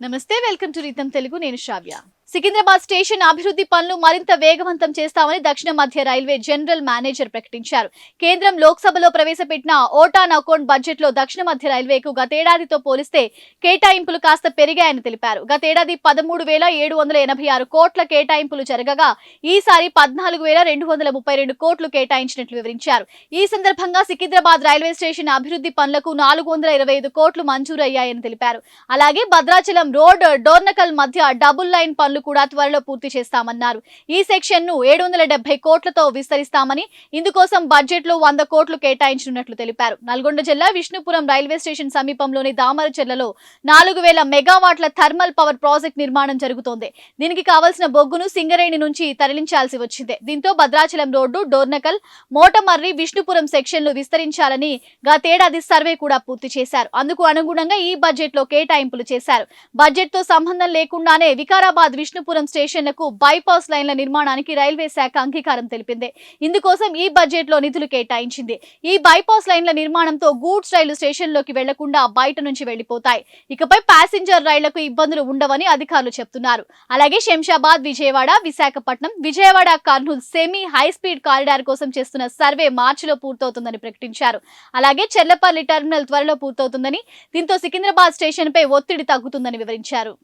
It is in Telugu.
నమస్తే వెల్కమ్ టు రీతం తెలుగు నేను శ్రావ్య సికింద్రాబాద్ స్టేషన్ అభివృద్ధి పనులు మరింత వేగవంతం చేస్తామని దక్షిణ మధ్య రైల్వే జనరల్ మేనేజర్ ప్రకటించారు. కేంద్రం లోక్సభలో ప్రవేశపెట్టిన ఓటాన్ అకౌంట్ బడ్జెట్ లో దక్షిణ మధ్య రైల్వేకు గతేడాదితో పోలిస్తే కేటాయింపులు కాస్త పెరిగాయని తెలిపారు. గతేడాది 13,786 కోట్ల కేటాయింపులు జరగగా ఈసారి 14,232 కోట్లు కేటాయించినట్లు వివరించారు. ఈ సందర్భంగా సికింద్రాబాద్ రైల్వే స్టేషన్ అభివృద్ధి పనులకు 425 కోట్లు మంజూరు అయ్యాయని తెలిపారు. అలాగే భద్రాచలం రోడ్ డోర్నకల్ మధ్య డబుల్ లైన్ పనులు కూడా త్వరలో పూర్తి చేస్తామన్నారు. ఈ సెక్షన్ ను 770 కోట్లతో విస్తరిస్తామని, ఇందుకోసం బడ్జెట్ లో 100 కోట్లు కేటాయించనున్నట్లు తెలిపారు. నల్గొండ జిల్లా విష్ణుపురం రైల్వే స్టేషన్ సమీపంలోని దామరచెర్లలో 4,000 మెగావాట్ల థర్మల్ పవర్ ప్రాజెక్ట్ నిర్మాణం జరుగుతోంది. దీనికి కావాల్సిన బొగ్గును సింగరేణి నుంచి తరలించాల్సి వచ్చింది. దీంతో భద్రాచలం రోడ్డు, డోర్నకల్, మోటమర్రి, విష్ణుపురం సెక్షన్లు విస్తరించాలని గతేడాది సర్వే కూడా పూర్తి చేశారు. అందుకు అనుగుణంగా ఈ బడ్జెట్ లో కేటాయింపులు చేశారు. బడ్జెట్ తో సంబంధం లేకుండానే వికారాబాద్, విష్ణుపురం స్టేషన్లకు బైపాస్ లైన్ల నిర్మాణానికి రైల్వే శాఖ అంగీకారం తెలిపింది. ఇందుకోసం ఈ బడ్జెట్ లో నిధులు కేటాయించింది. ఈ బైపాస్ లైన్ల నిర్మాణంతో గూడ్స్ రైలు స్టేషన్లోకి వెళ్లకుండా బయట నుంచి వెళ్లిపోతాయి. ఇకపై ప్యాసింజర్ రైళ్లకు ఇబ్బందులు ఉండవని అధికారులు చెబుతున్నారు. అలాగే Shamshabad, Vijayawada, Visakhapatnam, Vijayawada Kurnool semi high speed corridor కోసం చేస్తున్న సర్వే మార్చిలో పూర్తవుతుందని ప్రకటించారు. అలాగే చెర్లపల్లి టెర్మినల్ త్వరలో పూర్తవుతుందని, దీంతో సికింద్రాబాద్ స్టేషన్ పై ఒత్తిడి తగ్గుతుందని వివరించారు.